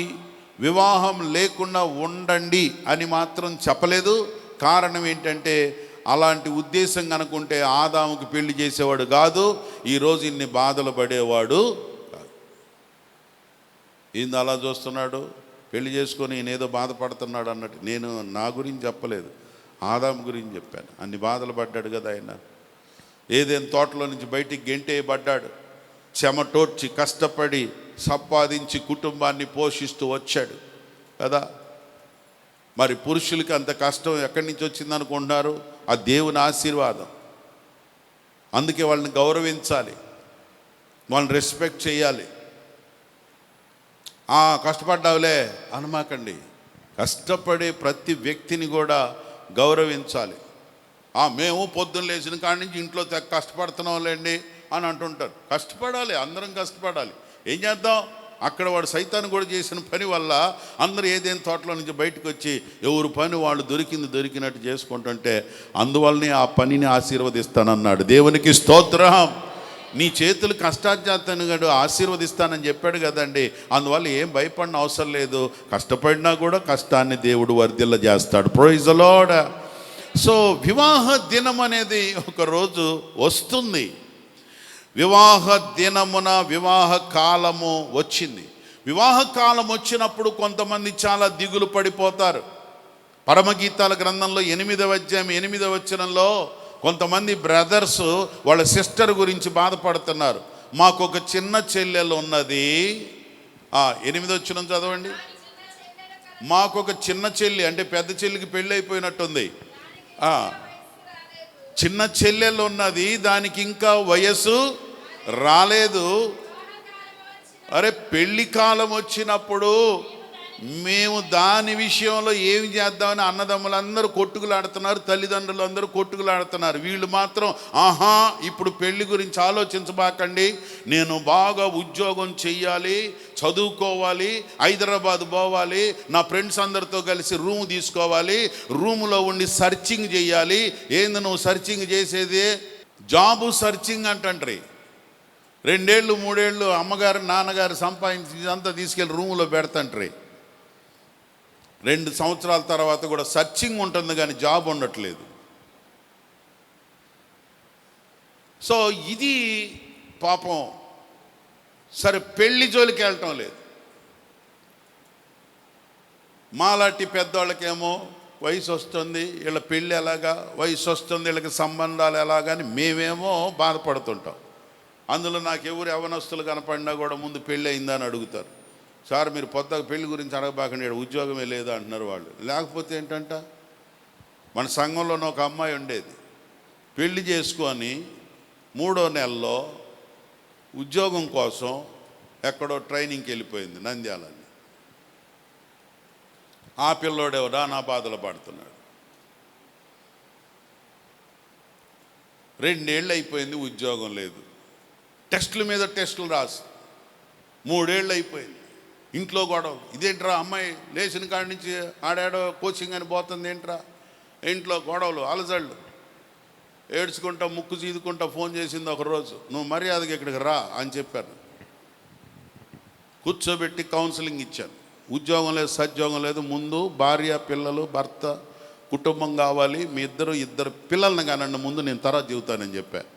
వివాహం లేకుండా ఉండండి అని మాత్రం చెప్పలేదు. కారణం ఏంటంటే అలాంటి ఉద్దేశం కనుకుంటే ఆదాముకు పెళ్లి చేసేవాడు కాదు, ఈరోజు ఇన్ని బాధలు పడేవాడు కాదు. ఏంది అలా చూస్తున్నాడు, పెళ్లి చేసుకొని నేనేదో బాధపడుతున్నాడు అన్నట్టు. నేను నా గురించి చెప్పలేదు, ఆదాము గురించి చెప్పాను. అన్ని బాధలు పడ్డాడు కదా ఆయన. ఏదైనా తోటలో నుంచి బయటికి గెంటేయబడ్డాడు, చెమటోడ్చి కష్టపడి సంపాదించి కుటుంబాన్ని పోషిస్తూ వచ్చాడు కదా. మరి పురుషులకి అంత కష్టం ఎక్కడి నుంచి వచ్చింది అనుకుంటున్నారు? ఆ దేవుని ఆశీర్వాదం. అందుకే వాళ్ళని గౌరవించాలి, వాళ్ళని రెస్పెక్ట్ చేయాలి. కష్టపడ్డావులే అనమాకండి, కష్టపడే ప్రతి వ్యక్తిని కూడా గౌరవించాలి. మేము పొద్దున్న లేచిన కాడి నుంచి ఇంట్లో కష్టపడుతున్నాంలేండి అని అంటుంటారు. కష్టపడాలి, అందరం కష్టపడాలి. ఏం చేద్దాం, అక్కడ వాడు సైతాన్ని కూడా చేసిన పని వల్ల అందరూ ఏదైనా తోటలో నుంచి బయటకు వచ్చి ఎవరు పని వాళ్ళు దొరికినట్టు చేసుకుంటుంటే అందువల్లనే ఆ పనిని ఆశీర్వదిస్తానన్నాడు. దేవునికి స్తోత్రం. నీ చేతులు కష్టార్జితాన్ని ఆశీర్వదిస్తానని చెప్పాడు కదండి. అందువల్ల ఏం భయపడిన అవసరం లేదు. కష్టపడినా కూడా కష్టాన్ని దేవుడు వర్ధిల్ల చేస్తాడు. Praise the lord. సో వివాహ దినం అనేది ఒక రోజు వస్తుంది. వివాహ దినమున వివాహ కాలము వచ్చింది. వివాహ కాలం వచ్చినప్పుడు కొంతమంది చాలా దిగులు పడిపోతారు. పరమగీతాల గ్రంథంలో 8వ అధ్యాయం 8వ వచనంలో కొంతమంది బ్రదర్స్ వాళ్ళ సిస్టర్ గురించి బాధపడుతున్నారు. మాకు ఒక చిన్న చెల్లెలు ఉన్నది. 8వ వచనం చదవండి. మాకు ఒక చిన్న చెల్లి, అంటే పెద్ద చెల్లికి పెళ్ళి అయిపోయినట్టుంది. చిన్న చెల్లెలు ఉన్నది, దానికి ఇంకా వయసు రాలేదు. అరే పెళ్లి కాలం వచ్చినప్పుడు మేము దాని విషయంలో ఏమి చేద్దామని అన్నదమ్ములందరూ కొట్టుకులాడుతున్నారు, తల్లిదండ్రులు అందరూ కొట్టుకులాడుతున్నారు. వీళ్ళు మాత్రం ఇప్పుడు పెళ్లి గురించి ఆలోచించబాకండి, నేను బాగా ఉద్యోగం చెయ్యాలి, చదువుకోవాలి, హైదరాబాద్ పోవాలి, నా ఫ్రెండ్స్ అందరితో కలిసి రూమ్ తీసుకోవాలి, రూములో ఉండి సర్చింగ్ చేయాలి. ఏంది నువ్వు సర్చింగ్ చేసేది? Job searching అంటండ్రి. 2 ఏళ్ళు 3 ఏళ్ళు అమ్మగారు నాన్నగారు సంపాదించి ఇదంతా తీసుకెళ్ళి రూములో పెడతండ్రి. 2 సంవత్సరాల తర్వాత కూడా సర్చింగ్ ఉంటుంది కానీ జాబ్ ఉండట్లేదు. సో ఇది పాపం. సరే పెళ్లి జోలికి వెళ్ళటం లేదు. మాలాంటి పెద్దవాళ్ళకేమో వయసు వస్తుంది, వీళ్ళ పెళ్ళి ఎలాగా, వయసు వస్తుంది, వీళ్ళకి సంబంధాలు ఎలాగని మేమేమో బాధపడుతుంటాం. అందులో నాకు ఎవరు యవనస్తులు కనపడినా కూడా ముందు పెళ్ళి అయిందా అని అడుగుతారు. సార్ మీరు పొద్దుగా పెళ్లి గురించి అడగబాకండి, ఉద్యోగమే లేదా అంటున్నారు వాళ్ళు. లేకపోతే ఏంటంట, మన సంఘంలోనే ఒక అమ్మాయి ఉండేది, పెళ్లి చేసుకొని 3వ నెలలో ఉద్యోగం కోసం ఎక్కడో ట్రైనింగ్కి వెళ్ళిపోయింది నంద్యాలని. ఆ పిల్లోడెవడా నా బాధలు పడుతున్నాడు. 2 ఏళ్ళు అయిపోయింది, ఉద్యోగం లేదు. టెస్టుల మీద టెస్టులు రాసి 3 ఏళ్ళు అయిపోయింది. ఇంట్లో గొడవ. ఇదేంట్రా అమ్మాయి లేచిన కాడి నుంచి ఆడాడో కోచింగ్ అని పోతుంది ఏంట్రా? ఇంట్లో గొడవలు, అలజళ్ళు, ఏడ్చుకుంటా ముక్కు చీదుకుంటా ఫోన్ చేసింది ఒకరోజు. నువ్వు మర్యాదగా ఇక్కడికి రా అని చెప్పాను. కూర్చోబెట్టి కౌన్సిలింగ్ ఇచ్చాను. ఉద్యోగం లేదు, సద్యోగం లేదు, ముందు భార్య పిల్లలు భర్త కుటుంబం కావాలి, మీ ఇద్దరు పిల్లల్ని కానండి ముందు, నేను తర్వాత చెబుతానని చెప్పాను.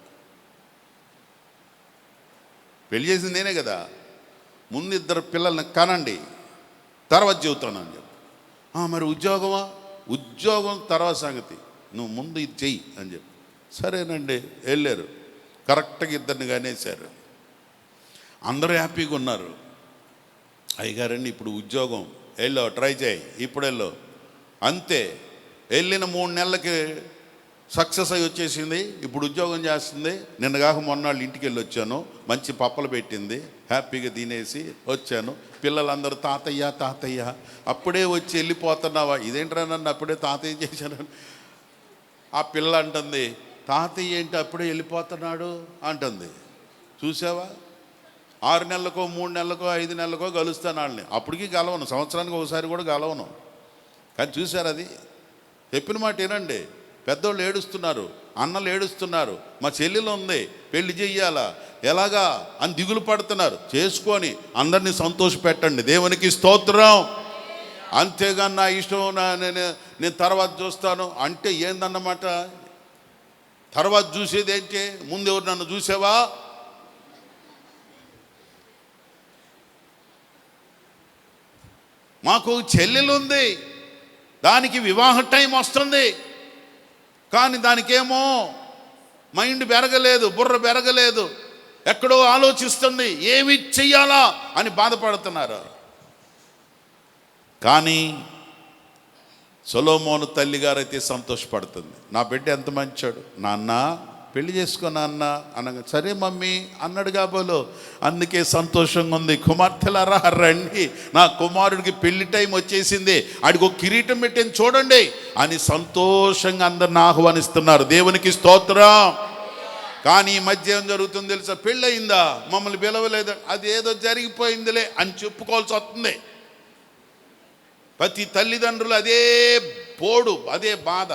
పెళ్లి చేసింది నేనే కదా, ముందు 2 పిల్లల్ని కనండి తర్వాత చెబుతానని చెప్పి. మరి ఉద్యోగమా? ఉద్యోగం తర్వాత సంగతి, నువ్వు ముందు ఇది చెయ్యి అని చెప్పి. సరేనండి వెళ్ళారు. కరెక్ట్గా 2 కనేశారు. అందరూ హ్యాపీగా ఉన్నారు. అయ్యగారండి ఇప్పుడు ఉద్యోగం వెళ్ళో ట్రై చేయి, ఇప్పుడు వెళ్ళో. అంతే, వెళ్ళిన 3 నెలలకి సక్సెస్ అయ్యి వచ్చేసింది. ఇప్పుడు ఉద్యోగం చేస్తుంది. నిన్నగాక మొన్నాళ్ళు ఇంటికి వెళ్ళి వచ్చాను, మంచి పప్పలు పెట్టింది, హ్యాపీగా తినేసి వచ్చాను. పిల్లలందరూ తాతయ్య తాతయ్య, అప్పుడే వచ్చి వెళ్ళిపోతున్నావా? ఇదేంట్రా నన్ను అప్పుడే తాతయ్య చేశాను. ఆ పిల్ల అంటుంది, తాతయ్య ఏంటి అప్పుడే వెళ్ళిపోతున్నాడు అంటుంది. చూసావా, 6 నెలలకో 3 నెలలకో 5 నెలలకో కలుస్తాను వాళ్ళని. అప్పటికి కలవను, సంవత్సరానికి ఒకసారి కూడా కలవను. కానీ చూశారు, అది చెప్పిన మాట ఏనండి. పెద్దోళ్ళు ఏడుస్తున్నారు, అన్నలు ఏడుస్తున్నారు, మా చెల్లెలు ఉంది పెళ్లి చెయ్యాలా ఎలాగా అని దిగులు పడుతున్నారు. చేసుకొని అందరినీ సంతోష పెట్టండి. దేవునికి స్తోత్రం. అంతేగాని నా ఇష్టం, నేను తర్వాత చూస్తాను అంటే ఏందన్నమాట. తర్వాత చూసేది ఏంటి? ముందు ఎవరు నన్ను చూసావా? మాకు చెల్లెలు ఉంది, దానికి వివాహ టైం వస్తుంది, కానీ దానికేమో మైండ్ పెరగలేదు, బుర్ర పెరగలేదు, ఎక్కడో ఆలోచిస్తుంది ఏమి చెయ్యాలా అని బాధపడుతున్నారు. కానీ సొలొమోను తల్లిగారైతే సంతోషపడుతుంది. నా బిడ్డ ఎంత మంచాడు, నాన్న పెళ్లి చేసుకో నాన్న అనగా సరే మమ్మీ అన్నాడు కాబోలు. అందుకే సంతోషంగా ఉంది. కుమార్తెలారా రండి, నా కుమారుడికి పెళ్లి టైం వచ్చేసింది, ఆడికి ఒక కిరీటం పెట్టింది చూడండి అని సంతోషంగా అందరిని ఆహ్వానిస్తున్నారు. దేవునికి స్తోత్రం. కానీ ఈ మధ్య ఏం జరుగుతుంది తెలుసా? పెళ్ళయిందా, మమ్మల్ని పిలవలేదు, అది ఏదో జరిగిపోయిందిలే అని చెప్పుకోవాల్సి వస్తుంది. ప్రతి తల్లిదండ్రులు అదే పోడు, అదే బాధ.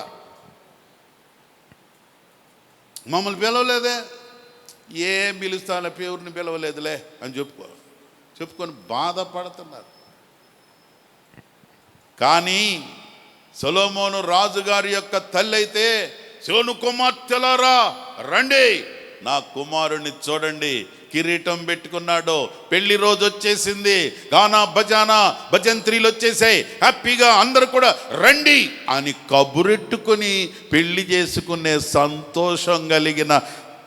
మమ్మల్ని పిలవలేదే, ఏం పిలుస్తాను, పేరుని పిలవలేదులే అని చెప్పుకొని బాధపడుతున్నారు. కానీ సొలొమోను రాజుగారి యొక్క తల్లి అయితే, సోను కుమార్తెలారా రండి, నా కుమారుణ్ణి చూడండి, కిరీటం పెట్టుకున్నాడు, పెళ్లి రోజు వచ్చేసింది, గానా బజానా భజంత్రీలు వచ్చేసాయి, హ్యాపీగా అందరూ కూడా రండి అని కబురెట్టుకుని పెళ్లి చేసుకునే సంతోషం కలిగిన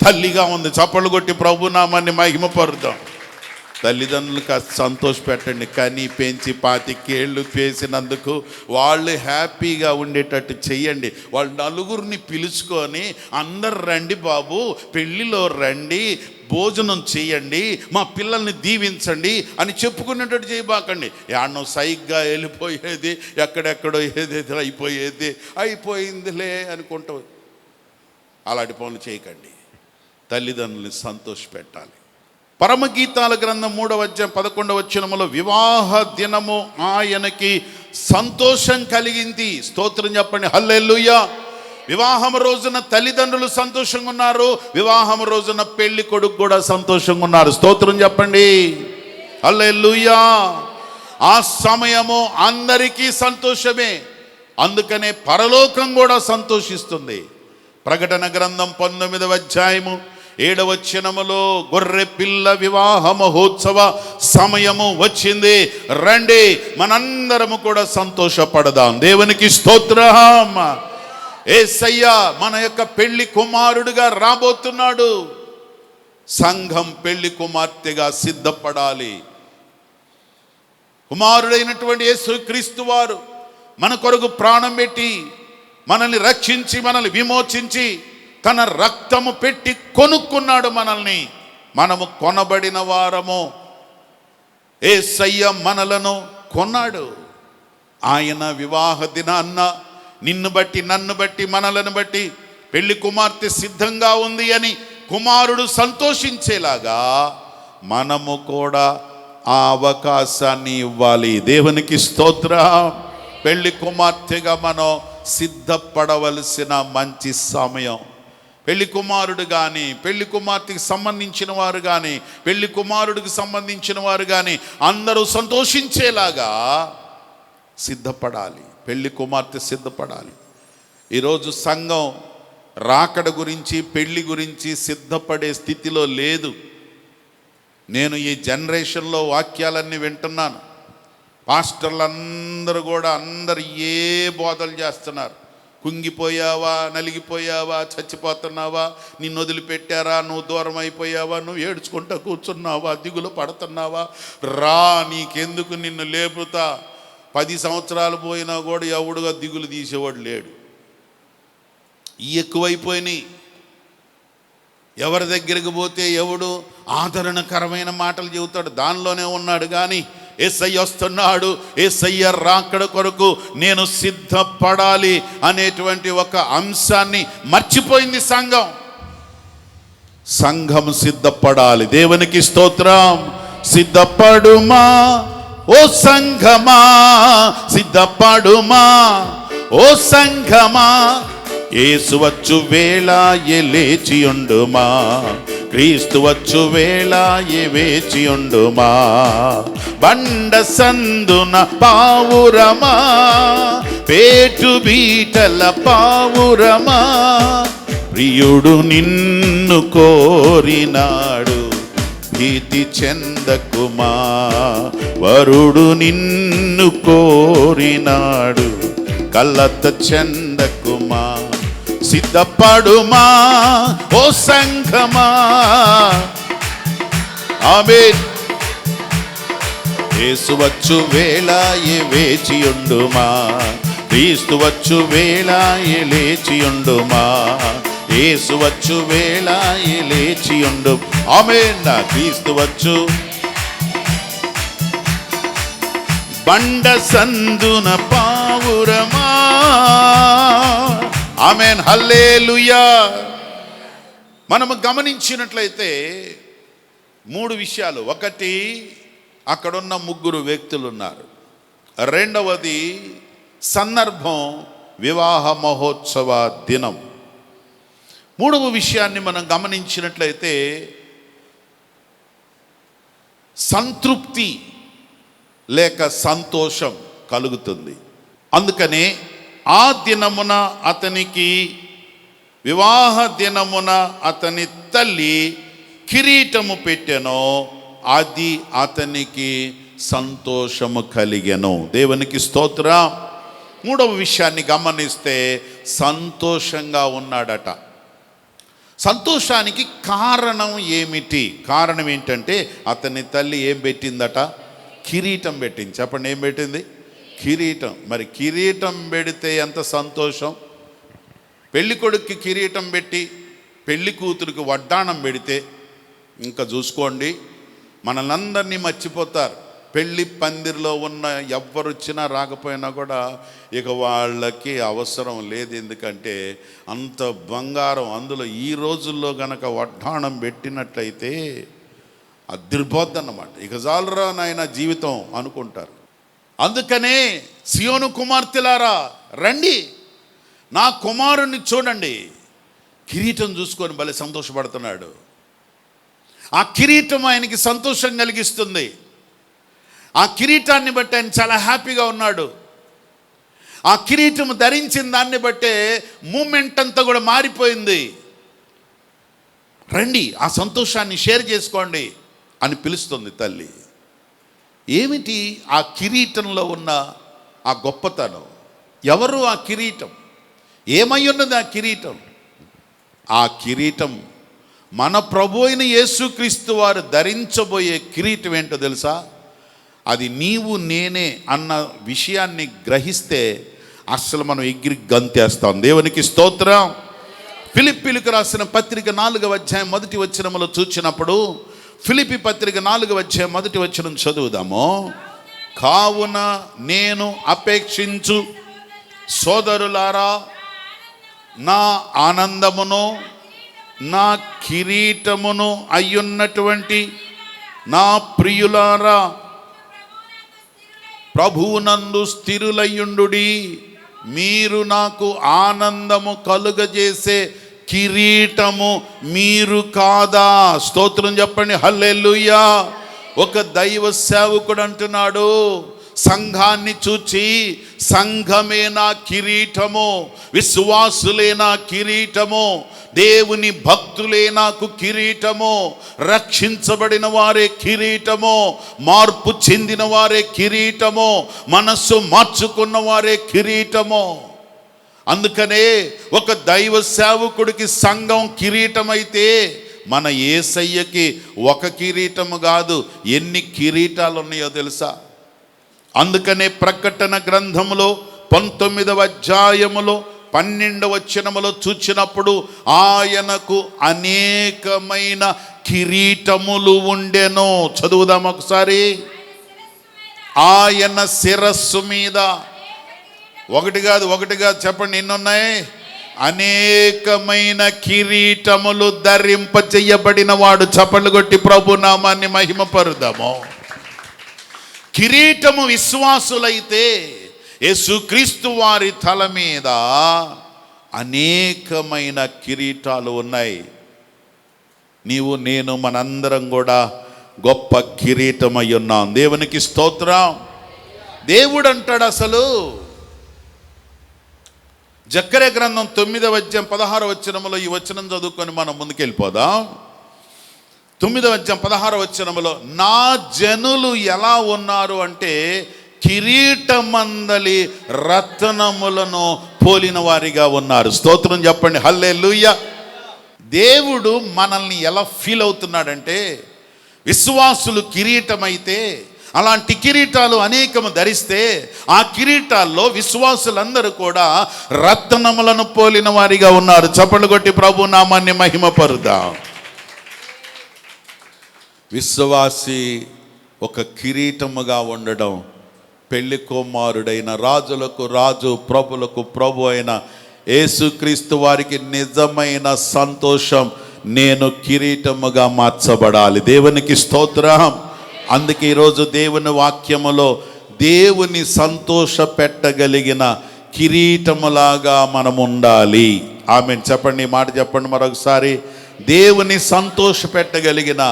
తల్లిగా ఉంది. చప్పళ్ళు కొట్టి ప్రభునామాన్ని మహిమపరుద్దాం. తల్లిదండ్రులకు సంతోష పెట్టండి. కని పెంచి 25 ఏళ్ళు చేసినందుకు వాళ్ళు హ్యాపీగా ఉండేటట్టు చెయ్యండి. వాళ్ళు నలుగురిని పిలుచుకొని అందరు రండి బాబు, పెళ్ళిలో రండి, భోజనం చేయండి, మా పిల్లల్ని దీవించండి అని చెప్పుకునేటట్టు చేయబాకండి. యాడ్నో సైగ్గా వెళ్ళిపోయేది, ఎక్కడెక్కడో ఏదేదో అయిపోయిందిలే అనుకుంటూ అలాంటి పనులు చేయకండి. తల్లిదండ్రులని సంతోష పెట్టాలి. పరమగీతాల గ్రంథం 3వ అధ్యాయం 11వ వచనములో వివాహ దినము ఆయనకి సంతోషం కలిగింది. స్తోత్రం చెప్పండి, హల్లెలూయా. వివాహం రోజున తల్లిదండ్రులు సంతోషంగా ఉన్నారు, వివాహం రోజున పెళ్లి కొడుకు కూడా సంతోషంగా ఉన్నారు. స్తోత్రం చెప్పండి, హల్లెలూయా. ఆ సమయము అందరికీ సంతోషమే, అందుకనే పరలోకం కూడా సంతోషిస్తుంది. ప్రకటన గ్రంథం 19వ అధ్యాయము 7వ వచనములో గొర్రె పిల్ల వివాహ మహోత్సవ సమయము వచ్చింది, రండి మనందరము కూడా సంతోషపడదాం. దేవునికి స్తోత్రం. యేసయ్య మన యొక్క పెళ్లి కుమారుడుగా రాబోతున్నాడు. సంఘం పెళ్లి కుమార్తెగా సిద్ధపడాలి. కుమారుడైనటువంటి యేసుక్రీస్తు వారు మన కొరకు ప్రాణం పెట్టి మనల్ని రక్షించి మనల్ని విమోచించి తన రక్తము పెట్టి కొనుక్కున్నాడు మనల్ని. మనము కొనబడిన వారము. యేసయ్య మనలను కొన్నాడు. ఆయన వివాహ దినాన్న నిన్ను బట్టి నన్ను బట్టి మనలను బట్టి పెళ్లి కుమార్తె సిద్ధంగా ఉంది అని కుమారుడు సంతోషించేలాగా మనము కూడా ఆ అవకాశాన్ని ఇవ్వాలి. దేవునికి స్తోత్రం. పెళ్లి కుమార్తెగా మనం సిద్ధపడవలసిన మంచి సమయం. పెళ్లి కుమారుడు కానీ, పెళ్లి కుమార్తెకి సంబంధించిన వారు కానీ, పెళ్లి కుమారుడికి సంబంధించిన వారు కానీ అందరూ సంతోషించేలాగా సిద్ధపడాలి. పెళ్లి కుమార్తె సిద్ధపడాలి. ఈరోజు సంఘం రాకడ గురించి, పెళ్లి గురించి సిద్ధపడే స్థితిలో లేదు. నేను ఈ జనరేషన్లో వాక్యాలన్నీ వింటున్నాను. పాస్టర్లు అందరూ కూడా ఏ బోధలు చేస్తున్నారు. కుంగిపోయావా, నలిగిపోయావా, చచ్చిపోతున్నావా, నిన్ను వదిలిపెట్టారా, నువ్వు దూరం అయిపోయావా, నువ్వు ఏడ్చుకుంటా కూర్చున్నావా, దిగులు పడుతున్నావా, రా నీకెందుకు నిన్ను లేపుతా. 10 సంవత్సరాలు పోయినా కూడా ఎవడుగా దిగులు తీసేవాడు లేడు. ఎక్కువైపోయినాయి. ఎవరి దగ్గరికి పోతే ఎవడు ఆదరణకరమైన మాటలు చెబుతాడు, దానిలోనే ఉన్నాడు. కానీ యేసయ్య వస్తున్నాడు, యేసయ్య రాకడ కొరకు నేను సిద్ధపడాలి అనేటువంటి ఒక అంశాన్ని మర్చిపోయింది సంఘం. సంఘం సిద్ధపడాలి. దేవునికి స్తోత్రం. సిద్ధపడుమా ఓ సంఘమా, సిద్ధపడుమా ఓ సంఘమా, యేసు వచ్చు వేళ లేచియుండుమా, క్రీస్తు వచ్చు వేళ వేచియుండుమా. బండ సందున పావురమా, పేటు బీటల పావురమా, ప్రియుడు నిన్ను కోరినాడు, భీతి చెందకుమా. వరుడు నిన్ను కోరినాడు, కలత చెందకుమా. సిద్ధపడుమా ఓ సంఘమా. ఆమేన్. యేసు వచ్చు వేళ వేచియుండుమా, క్రీస్తు వచ్చు వేళ లేచియుండుమా, యేసు వచ్చు వేళ లేచియుండు. ఆమేన్. క్రీస్తు వచ్చు. బండ సందున పావురమా. ఆమేన్. హల్లెలూయా. మనము గమనించినట్లయితే 3 విషయాలు. ఒకటి, అక్కడున్న 3 వ్యక్తులు ఉన్నారు. రెండవది సందర్భం, వివాహ మహోత్సవ దినం. 3వ విషయాన్ని మనం గమనించినట్లయితే సంతృప్తి లేక సంతోషం కలుగుతుంది. అందుకనే ఆ దినమున అతనికి, వివాహ దినమున అతని తల్లి కిరీటము పెట్టెను, అది అతనికి సంతోషము కలిగెను. దేవునికి స్తోత్రం. 3వ విషయాన్ని గమనిస్తే సంతోషంగా ఉన్నాడట. సంతోషానికి కారణం ఏమిటి? కారణం ఏంటంటే అతని తల్లి ఏం పెట్టిందట? కిరీటం పెట్టింది. చెప్పండి, ఏం పెట్టింది? కిరీటం. మరి కిరీటం పెడితే ఎంత సంతోషం. పెళ్లి కొడుక్కి కిరీటం పెట్టి పెళ్లి కూతురికి వడ్డాణం పెడితే ఇంకా చూసుకోండి, మనల్ని మర్చిపోతారు. పెళ్లి పందిరిలో ఉన్న ఎవ్వరు వచ్చినా రాకపోయినా కూడా ఇక వాళ్ళకి అవసరం లేదు. ఎందుకంటే అంత బంగారం అందులో. ఈ రోజుల్లో గనక వడ్డాణం పెట్టినట్లయితే అదిరిపోద్దన్నమాట. ఇక జాలరా నాయన జీవితం అనుకుంటారు. అందుకనే సియోను కుమార్తెలారా రండి, నా కుమారుణ్ణి చూడండి. కిరీటం చూసుకొని భలే సంతోషపడుతున్నాడు. ఆ కిరీటం ఆయనకి సంతోషం కలిగిస్తుంది. ఆ కిరీటాన్ని బట్టి ఆయన చాలా హ్యాపీగా ఉన్నాడు. ఆ కిరీటం ధరించిన దాన్ని బట్టే మూమెంట్ అంతా కూడా మారిపోయింది. రండి, ఆ సంతోషాన్ని షేర్ చేసుకోండి అని పిలుస్తుంది తల్లి. ఏమిటి ఆ కిరీటంలో ఉన్న ఆ గొప్పతనం? ఎవరు ఆ కిరీటం? ఏమై ఉన్నది ఆ కిరీటం? ఆ కిరీటం మన ప్రభు అయిన యేసుక్రీస్తు వారు ధరించబోయే కిరీటం ఏంటో తెలుసా? అది నీవు నేనే అన్న విషయాన్ని గ్రహిస్తే అసలు మనం ఎగిరి గంతేస్తాం. దేవునికి స్తోత్రం. ఫిలిప్పీలకు రాసిన పత్రిక 4వ అధ్యాయం 1వ వచనములో చూచినప్పుడు, ఫిలిప్పీ పత్రిక 4వ అధ్యాయం 1వ వచనం చదువుదాము. కావున నేను అపేక్షించు సోదరులారా, నా ఆనందమును నా కిరీటమును అయ్యున్నటువంటి నా ప్రియులారా, ప్రభువునందు స్థిరులయ్యుండుడి. మీరు నాకు ఆనందము కలుగజేసే కిరీటము మీరు కాదా? స్తోత్రం చెప్పండి. హల్లెలూయా. ఒక దైవ సేవకుడు అంటున్నాడు, సంఘాన్ని చూచి సంఘమే నా కిరీటము, విశ్వాసులే నా కిరీటము, దేవుని భక్తులే నాకు కిరీటము, రక్షించబడిన వారే కిరీటము, మార్పు చెందిన వారే కిరీటము, మనస్సు మార్చుకున్న వారే కిరీటము. అందుకనే ఒక దైవ సేవకుడికి సంఘం కిరీటమైతే మన యేసయ్యకి ఒక కిరీటము కాదు, ఎన్ని కిరీటాలు ఉన్నాయో తెలుసా? అందుకనే ప్రకటన గ్రంథములో 19వ అధ్యాయములో 12వ వచనములో చూచినప్పుడు ఆయనకు అనేకమైన కిరీటములు ఉండెను. చదువుదాం ఒకసారి. ఆయన శిరస్సు మీద ఒకటి కాదు చెప్పండి, ఎన్ని ఉన్నాయి? అనేకమైన కిరీటములు ధరింపజేయబడిన వాడు. చప్పట్లు కొట్టి ప్రభు నామాన్ని మహిమపరుదాము. కిరీటము విశ్వాసులైతే యేసుక్రీస్తు వారి తల మీద అనేకమైన కిరీటాలు ఉన్నాయి. నీవు నేను మనందరం కూడా గొప్ప కిరీటమై ఉన్నాం. దేవునికి స్తోత్రం. దేవుడు అంటాడు, అసలు జకర్యా గ్రంథం 9వ అధ్యాయం 16వ వచనములో ఈ వచనం చదువుకొని మనం ముందుకెళ్ళిపోదాం. 9వ అధ్యాయం 16వ వచనములో, నా జనులు ఎలా ఉన్నారు అంటే కిరీటమందలి రత్నములను పోలిన వారిగా ఉన్నారు. స్తోత్రం చెప్పండి, హల్లెలూయా. దేవుడు మనల్ని ఎలా ఫీల్ అవుతున్నాడంటే, విశ్వాసులు కిరీటమైతే అలాంటి కిరీటాలు అనేకము ధరిస్తే ఆ కిరీటాల్లో విశ్వాసులందరూ కూడా రత్నములను పోలిన వారిగా ఉన్నారు. చప్పట్లు కొట్టి ప్రభు నామాన్ని మహిమపరుదాం. విశ్వాసి ఒక కిరీటముగా ఉండడం, పెళ్లి కుమారుడైన రాజులకు రాజు ప్రభులకు ప్రభు అయిన యేసుక్రీస్తు వారికి నిజమైన సంతోషం. నేను కిరీటముగా మార్చబడాలి. దేవునికి స్తోత్రం. అందుకే ఈరోజు దేవుని వాక్యములో దేవుని సంతోష పెట్టగలిగిన కిరీటములాగా మనం ఉండాలి. ఆమేన్ చెప్పండి, మాట చెప్పండి మరొకసారి. దేవుని సంతోష పెట్టగలిగిన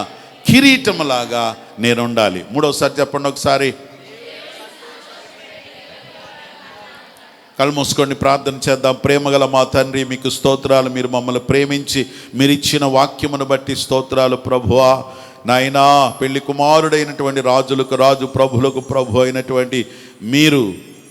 కిరీటములాగా నేను ఉండాలి. మూడోసారి చెప్పండి ఒకసారి. కళ్ళు మూసుకొని ప్రార్థన చేద్దాం. ప్రేమగల మా తండ్రి, మీకు స్తోత్రాలు. మీరు మమ్మల్ని ప్రేమించి మీరు ఇచ్చిన వాక్యమును బట్టి స్తోత్రాలు ప్రభువా. నాయనా, పెళ్లి కుమారుడైనటువంటి రాజులకు రాజు ప్రభులకు ప్రభు అయినటువంటి మీరు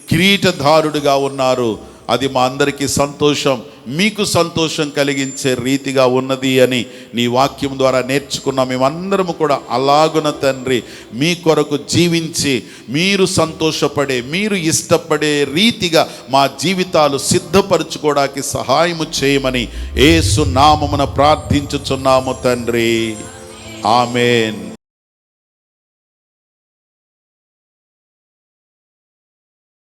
కిరీటధారుడుగా ఉన్నారు. అది మా అందరికీ సంతోషం, మీకు సంతోషం కలిగించే రీతిగా ఉన్నది అని నీ వాక్యం ద్వారా నేర్చుకున్నాం. మేమందరము కూడా అలాగున తండ్రి మీ కొరకు జీవించి మీరు సంతోషపడే, మీరు ఇష్టపడే రీతిగా మా జీవితాలు సిద్ధపరచుకోవడానికి సహాయము చేయమని యేసు నామమున ప్రార్థించుచున్నాము తండ్రి. ఆమేన్.